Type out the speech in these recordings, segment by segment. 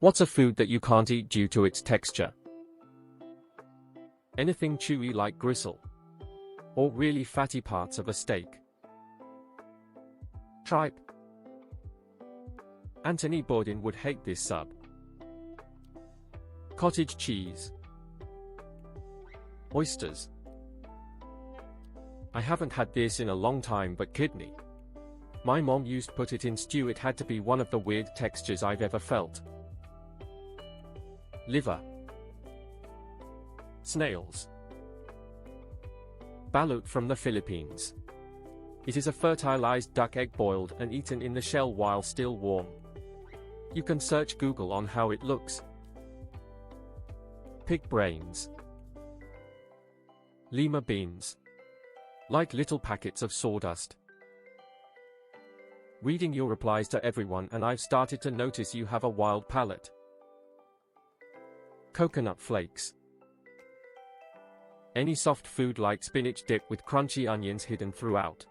What's a food that you can't eat due to its texture? Anything chewy like gristle. Or really fatty parts of a steak. Tripe. Anthony Bourdain would hate this sub. Cottage cheese. Oysters. I haven't had this in a long time, but kidney. My mom used to put it in stew. It had to be one of the weird textures I've ever felt. Liver. Snails. Balut from the Philippines. It is a fertilized duck egg boiled and eaten in the shell while still warm. You can search Google on how it looks. Pig brains. Lima beans. Like little packets of sawdust. Reading your replies to everyone, and I've started to notice you have a wild palate. Coconut flakes. Any soft food like spinach dip with crunchy onions hidden throughout.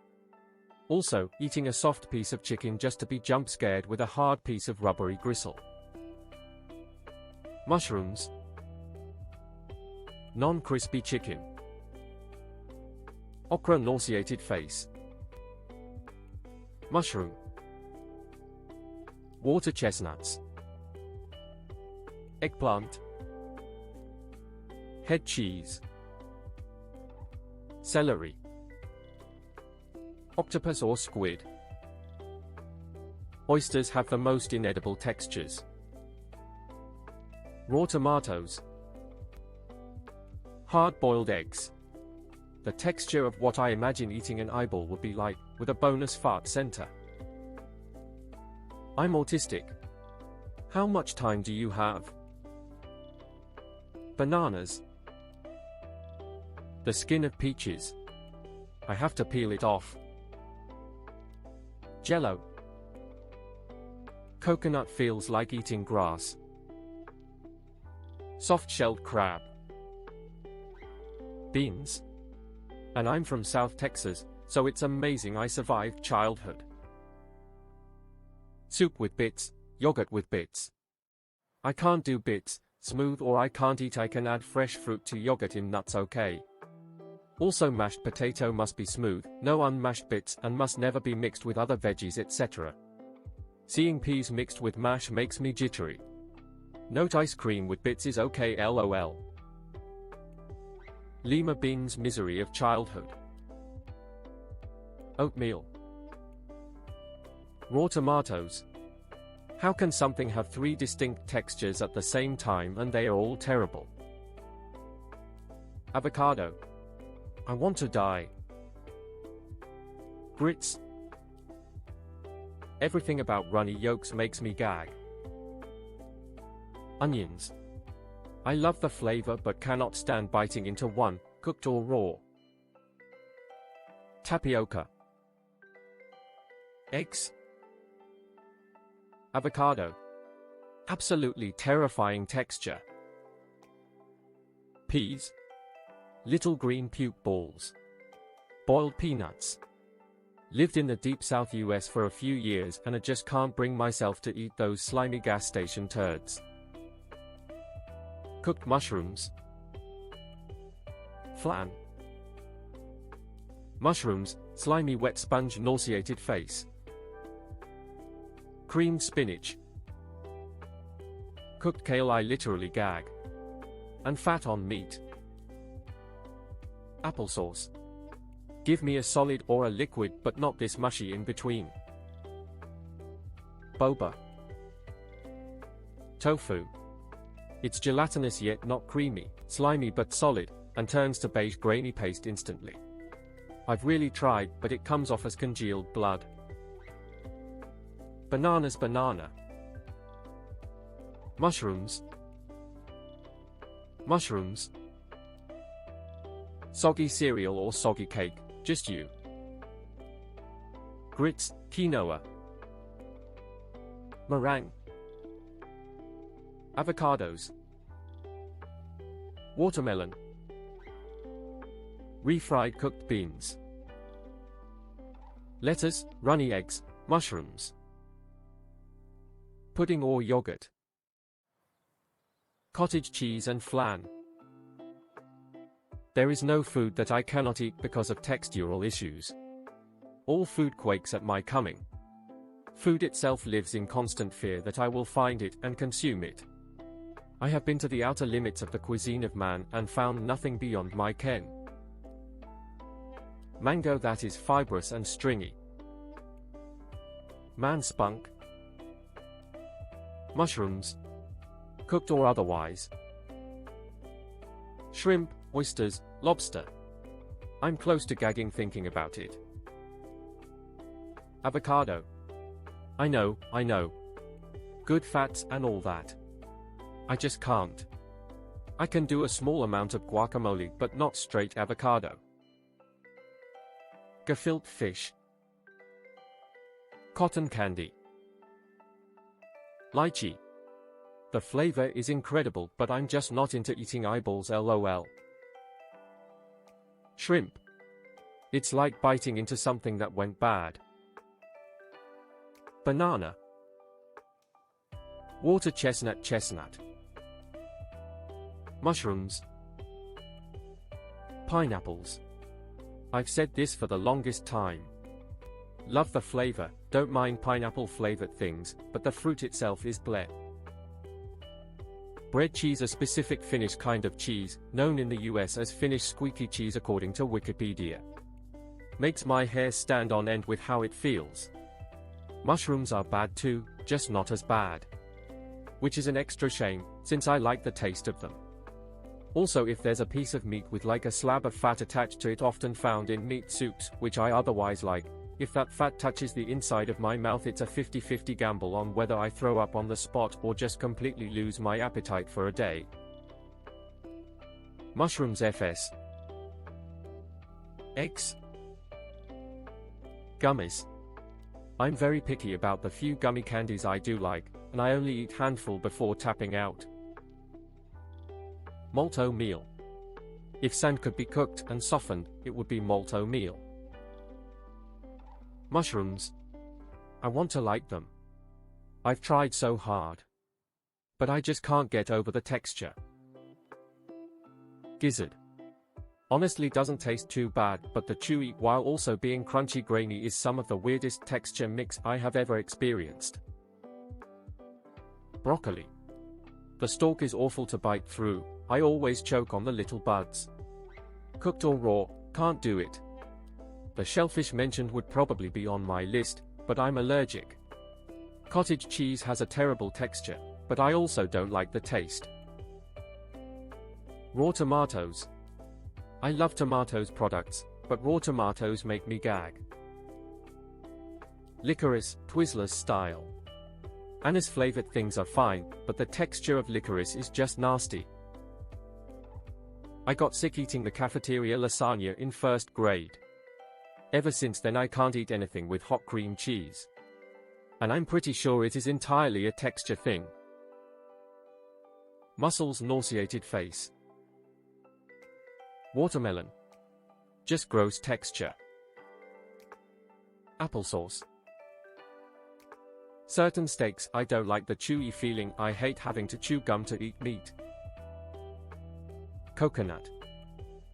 Also, eating a soft piece of chicken just to be jump scared with a hard piece of rubbery gristle. Mushrooms. Non-crispy chicken. Okra nauseated face. Mushroom. Water chestnuts. Eggplant. Head cheese. Celery. Octopus or squid. Oysters have the most inedible textures. Raw tomatoes. Hard-boiled eggs. The texture of what I imagine eating an eyeball would be like, with a bonus fart center. I'm autistic. How much time do you have? Bananas. The skin of peaches. I have to peel it off. Jello. Coconut feels like eating grass. Soft-shelled crab. Beans. And I'm from South Texas, so it's amazing I survived childhood. Soup with bits, yogurt with bits. I can't do bits, smooth, or I can't eat. I can add fresh fruit to yogurt in nuts, okay. Also, mashed potato must be smooth, no unmashed bits, and must never be mixed with other veggies, etc. Seeing peas mixed with mash makes me jittery. Note ice cream with bits is okay, lol. Lima beans misery of childhood. Oatmeal. Raw tomatoes. How can something have three distinct textures at the same time and they are all terrible? Avocado. I want to die. Grits. Everything about runny yolks makes me gag. Onions. I love the flavor but cannot stand biting into one, cooked or raw. Tapioca. Eggs. Avocado. Absolutely terrifying texture. Peas. Little green puke balls. Boiled peanuts. Lived in the deep South US for a few years and I just can't bring myself to eat those slimy gas station turds. Cooked mushrooms. Flan. Mushrooms, slimy wet sponge nauseated face. Creamed spinach. Cooked kale, I literally gag. And fat on meat. Applesauce. Give me a solid or a liquid, but not this mushy in between. Boba. Tofu. It's gelatinous yet not creamy, slimy but solid, and turns to beige grainy paste instantly. I've really tried, but it comes off as congealed blood. Bananas banana. Mushrooms. Mushrooms. Soggy cereal or soggy cake, just you. Grits, quinoa. Meringue. Avocados. Watermelon. Refried cooked beans. Lettuce, runny eggs, mushrooms. Pudding or yogurt. Cottage cheese and flan. There is no food that I cannot eat because of textural issues. All food quakes at my coming. Food itself lives in constant fear that I will find it and consume it. I have been to the outer limits of the cuisine of man and found nothing beyond my ken. Mango that is fibrous and stringy. Man spunk. Mushrooms. Cooked or otherwise. Shrimp, oysters, lobster. I'm close to gagging thinking about it. Avocado. I know. Good fats and all that. I just can't. I can do a small amount of guacamole but not straight avocado. Gefilte fish. Cotton candy. Lychee. The flavor is incredible but I'm just not into eating eyeballs lol. Shrimp. It's like biting into something that went bad. Banana. Water chestnut. Mushrooms. Pineapples. I've said this for the longest time. Love the flavor, don't mind pineapple flavored things, but the fruit itself is bleh. Bread cheese, a specific Finnish kind of cheese, known in the US as Finnish squeaky cheese according to Wikipedia. Makes my hair stand on end with how it feels. Mushrooms are bad too, just not as bad. Which is an extra shame, since I like the taste of them. Also, if there's a piece of meat with like a slab of fat attached to it, often found in meat soups, which I otherwise like, if that fat touches the inside of my mouth, it's a 50-50 gamble on whether I throw up on the spot or just completely lose my appetite for a day. Mushrooms FS. Eggs. Gummies. I'm very picky about the few gummy candies I do like, and I only eat handful before tapping out. Malt meal. If sand could be cooked and softened, it would be malt meal. Mushrooms. I want to like them. I've tried so hard. But I just can't get over the texture. Gizzard. Honestly doesn't taste too bad, but the chewy while also being crunchy grainy is some of the weirdest texture mix I have ever experienced. Broccoli. The stalk is awful to bite through, I always choke on the little buds. Cooked or raw, can't do it. The shellfish mentioned would probably be on my list, but I'm allergic. Cottage cheese has a terrible texture, but I also don't like the taste. Raw tomatoes. I love tomatoes products, but raw tomatoes make me gag. Licorice, Twizzlers style. Anise flavored things are fine, but the texture of licorice is just nasty. I got sick eating the cafeteria lasagna in first grade. Ever since then I can't eat anything with hot cream cheese. And I'm pretty sure it is entirely a texture thing. Mussels, nauseated face. Watermelon. Just gross texture. Applesauce. Certain steaks, I don't like the chewy feeling, I hate having to chew gum to eat meat. Coconut.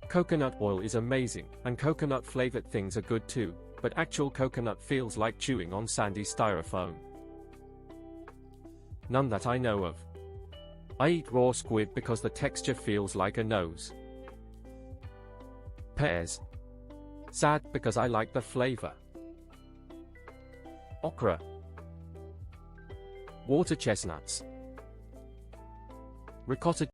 Coconut oil is amazing, and coconut flavored things are good too, but actual coconut feels like chewing on sandy styrofoam. None that I know of. I eat raw squid because the texture feels like a nose. Pears. Sad because I like the flavor. Okra. Water chestnuts. Ricotta